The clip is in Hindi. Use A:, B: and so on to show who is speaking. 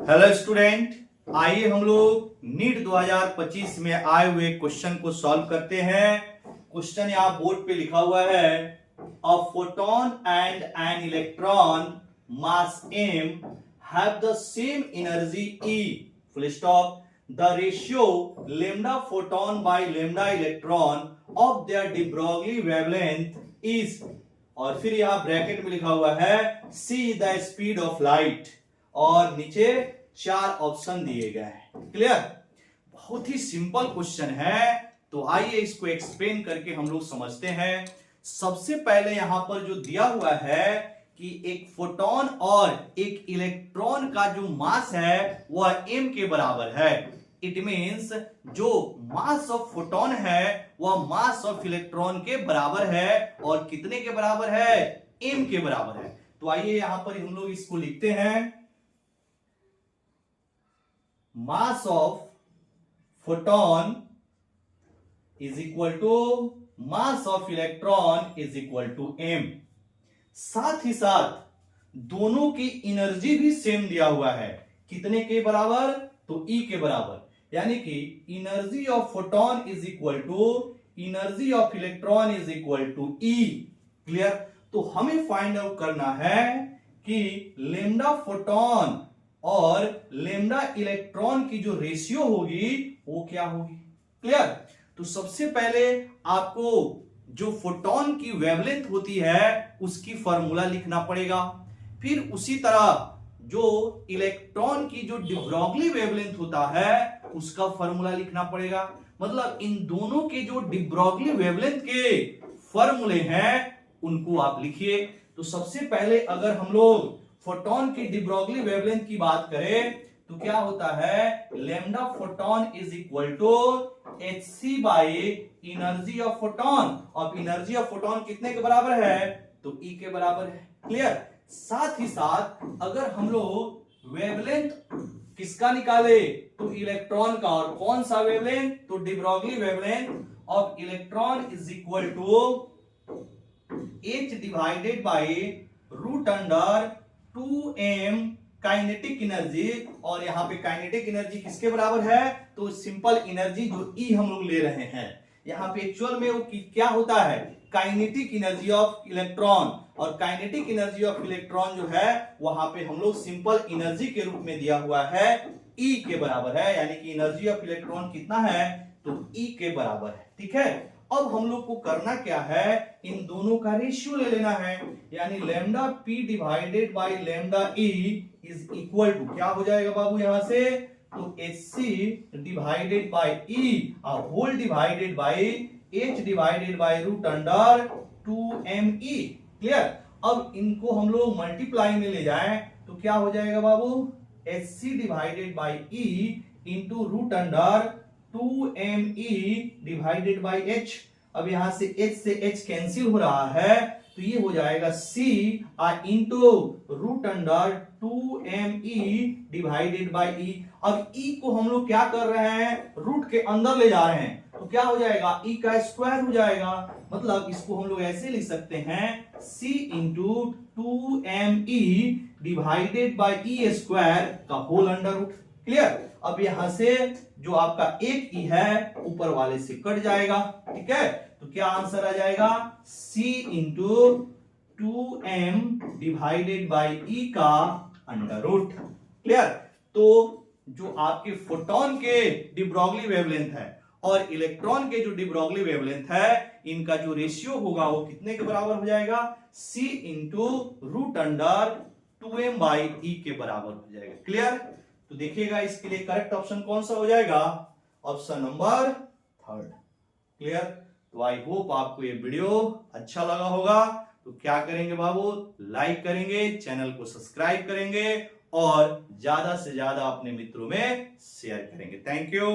A: हेलो स्टूडेंट, आइए हम लोग नीट 2025 में आए हुए क्वेश्चन को सॉल्व करते हैं। क्वेश्चन यहाँ बोर्ड पे लिखा हुआ है, a photon and an electron mass m have the same energy E, full stop. The ratio lambda photon by lambda electron of their de Broglie wavelength is, और फिर यहाँ ब्रैकेट में लिखा हुआ है c the speed of light, और नीचे 4 ऑप्शन दिए गए हैं। क्लियर? बहुत ही सिंपल क्वेश्चन है, तो आइए इसको एक्सप्लेन करके हम लोग समझते हैं। सबसे पहले यहां पर जो दिया हुआ है कि एक फोटोन और एक इलेक्ट्रॉन का जो मास है वह m के बराबर है। इट मीन्स जो मास ऑफ फोटोन है वह मास ऑफ इलेक्ट्रॉन के बराबर है, और कितने के बराबर है? m के बराबर है। तो आइए यहां पर हम लोग इसको लिखते हैं, mass of photon is equal to mass of electron is equal to m। साथ ही साथ दोनों की एनर्जी भी सेम दिया हुआ है। कितने के बराबर? तो E के बराबर, यानी कि energy of photon is equal to energy of electron is equal to E। Clear? तो हमें फाइंड आउट करना है कि लेमडा फोटोन और लेमडा इलेक्ट्रॉन की जो रेशियो होगी वो क्या होगी। क्लियर? तो सबसे पहले आपको जो फोटोन की वेवलेंथ होती है उसकी फॉर्मूला लिखना पड़ेगा। फिर उसी तरह जो इलेक्ट्रॉन की जो de Broglie वेवलेंथ होता है उसका फॉर्मूला लिखना पड़ेगा। मतलब इन दोनों के जो de Broglie वेवलेंथ के फॉर्मूले हैं उनको आप लिखिए। तो सबसे पहले अगर हम लोग फोटोन की de Broglie वेवलेंथ की बात करें तो क्या होता है, lambda photon is equal to hc by energy of photon. अब एनर्जी ऑफ फोटोन कितने के बराबर है? तो E के बराबर है। क्लियर? साथ ही साथ अगर हम लोग वेवलेंथ किसका निकाले तो इलेक्ट्रॉन का, और कौन सा वेवलेंथ? तो de Broglie wavelength of electron is equal to h divided by root under 2m kinetic energy. और यहां पे काइनेटिक एनर्जी किसके बराबर है? तो सिंपल एनर्जी जो E हम लोग ले रहे हैं, यहां पे एक्चुअल में वो क्या होता है, काइनेटिक एनर्जी ऑफ इलेक्ट्रॉन। और काइनेटिक एनर्जी ऑफ इलेक्ट्रॉन जो है वहां पे हम लोग सिंपल एनर्जी के रूप में दिया हुआ है E के बराबर है, यानी कि एनर्जी ऑफ इलेक्ट्रॉन कितना है? तो E के बराबर है। ठीक है? अब हम लोग को करना क्या है, इन दोनों का रेशियो ले लेना है, यानी lambda p divided by lambda E is equal to क्या हो जाएगा बाबू यहां से, तो hc divided by E whole divided by h divided by root under 2me। Clear? अब इनको हम लोग मल्टीप्लाई में ले जाएं तो क्या हो जाएगा बाबू, hc divided by E into root under 2me divided by h। अब यहां से h से h कैंसिल हो रहा है तो ये हो जाएगा c into root under 2me divided by e। अब e को हम लोग क्या कर रहे हैं, रूट के अंदर ले जा रहे हैं, तो क्या हो जाएगा, e का स्क्वायर हो जाएगा। मतलब इसको हम लोग ऐसे लिख सकते हैं, c into 2me divided by e square का होल अंडर रूट। क्लियर? अब यहां से जो आपका एक ई है ऊपर वाले से कट जाएगा। ठीक है? तो क्या आंसर आ जाएगा, c into 2m divided by e का अंडर रूट। क्लियर? तो जो आपके फोटोन के de Broglie वेवलेंथ है और इलेक्ट्रॉन के जो de Broglie वेवलेंथ है, इनका जो रेशियो होगा वो कितने के बराबर हो जाएगा, c into root under 2m by e के बराबर हो जाएगा। क्लियर? तो देखिएगा इसके लिए करेक्ट ऑप्शन कौन सा हो जाएगा, ऑप्शन नंबर 3। क्लियर? तो आई होप आपको ये वीडियो अच्छा लगा होगा। तो क्या करेंगे बाबू, लाइक करेंगे, चैनल को सब्सक्राइब करेंगे और ज्यादा से ज्यादा अपने मित्रों में शेयर करेंगे। Thank you.